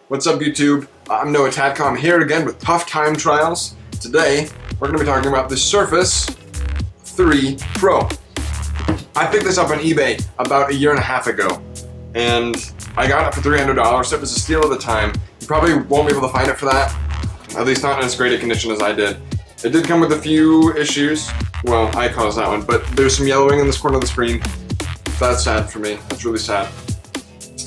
What's up, YouTube? I'm Noah Tadcom here again with Tough Time Trials. Today, we're going to be talking about the Surface 3 Pro. I picked this up on eBay about a year and a half ago, and I got it for $300. It was a steal at the time. You probably won't be able to find it for that, at least not in as great a condition as I did. It did come with a few issues. Well, I caused that one, but there's some yellowing in this corner of the screen. That's sad for me. That's really sad.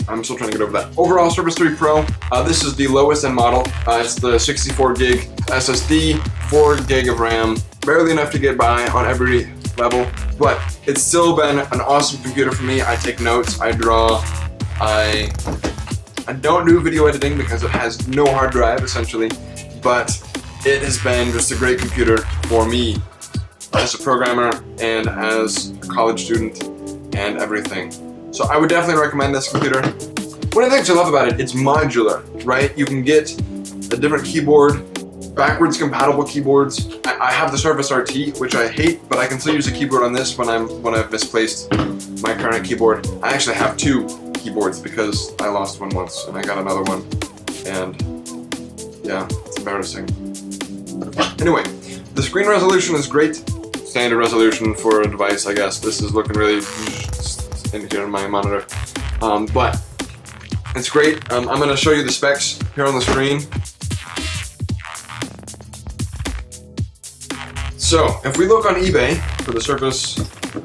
I'm still trying to get over that. Overall, Surface 3 Pro, this is the lowest end model. It's the 64 gig SSD, 4 gig of RAM, barely enough to get by on every level, but it's still been an awesome computer for me. I take notes, I draw, I don't do video editing because it has no hard drive, essentially, but it has been just a great computer for me as a programmer and as a college student and everything. So I would definitely recommend this computer. One of the things I love about it, it's modular, right? You can get a different keyboard, backwards compatible keyboards. I have the Surface RT, which I hate, but I can still use a keyboard on this when I've misplaced my current keyboard. I actually have 2 keyboards because I lost one once and I got another one. And yeah, it's embarrassing. Anyway, the screen resolution is great. Standard resolution for a device, I guess. This is looking really indicator on my monitor, but it's great. I'm going to show you the specs here on the screen. So if we look on eBay for the Surface,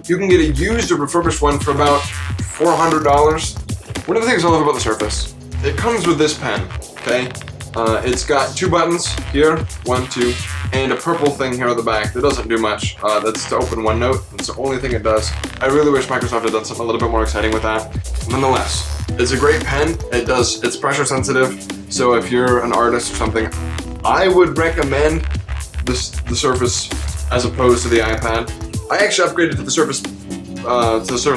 you can get a used or refurbished one for about $400. One of the things I love about the Surface, it comes with this pen, okay? It's got 2 buttons here, 1, 2, and a purple thing here on the back that doesn't do much. That's to open OneNote. That's the only thing it does. I really wish Microsoft had done something a little bit more exciting with that. Nonetheless, it's a great pen. It's pressure sensitive, so if you're an artist or something, I would recommend the Surface as opposed to the iPad. I actually upgraded to the Surface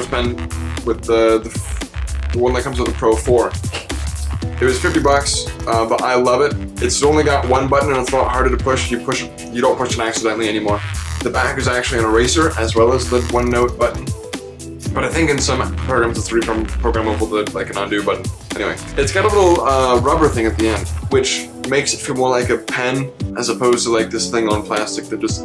pen with the one that comes with the Pro 4. It was $50, but I love it. It's only got 1 button and it's a lot harder to push. You don't push it accidentally anymore. The back is actually an eraser as well as the OneNote button. But I think in some programs it's programmable to like an undo button. Anyway, it's got a little rubber thing at the end, which makes it feel more like a pen as opposed to like this thing on plastic that just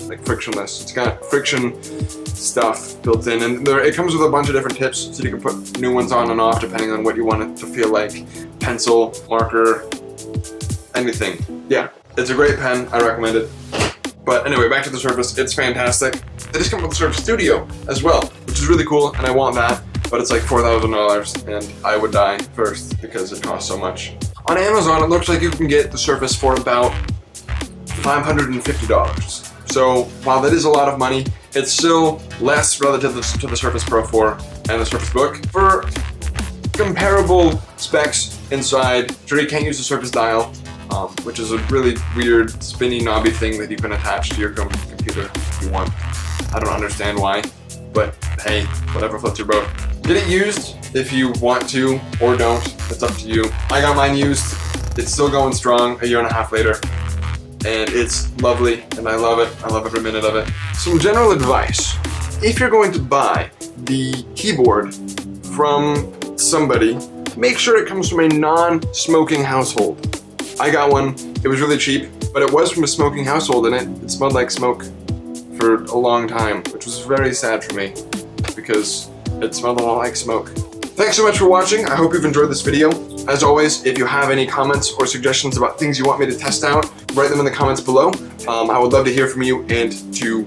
like frictionless. It's got friction stuff built in, and it comes with a bunch of different tips so you can put new ones on and off depending on what you want it to feel like. Pencil, marker, anything. Yeah, it's a great pen. I recommend it. But anyway, back to the Surface. It's fantastic. They just come with the Surface Studio as well, which is really cool, and I want that, but it's like $4,000, and I would die first because it costs so much. On Amazon, it looks like you can get the Surface for about $550. So while that is a lot of money, it's still less relative to the Surface Pro 4 and the Surface Book. For comparable specs inside, sure, you can't use the Surface Dial, which is a really weird spinny knobby thing that you can attach to your computer if you want. I don't understand why, but hey, whatever floats your boat. Get it used if you want to or don't. It's up to you. I got mine used. It's still going strong a year and a half later. And it's lovely, and I love it. I love every minute of it. Some general advice. If you're going to buy the keyboard from somebody, make sure it comes from a non-smoking household. I got one. It was really cheap, but it was from a smoking household, and it smelled like smoke for a long time, which was very sad for me because it smelled a lot like smoke. Thanks so much for watching. I hope you've enjoyed this video. As always, if you have any comments or suggestions about things you want me to test out, write them in the comments below. I would love to hear from you and to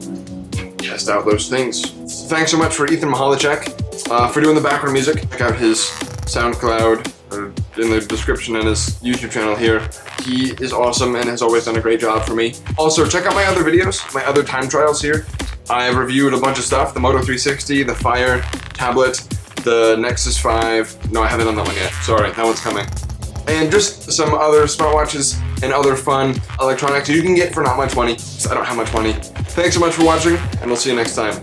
test out those things. Thanks so much for Ethan Mahalicek for doing the background music. Check out his SoundCloud in the description and his YouTube channel here. He is awesome and has always done a great job for me. Also, check out my other videos, my other time trials here. I've reviewed a bunch of stuff, the Moto 360, the Fire tablet, the Nexus 5. No, I haven't done that one yet. Sorry, that one's coming. And just some other smartwatches and other fun electronics you can get for not much money, because I don't have much money. Thanks so much for watching, and we'll see you next time.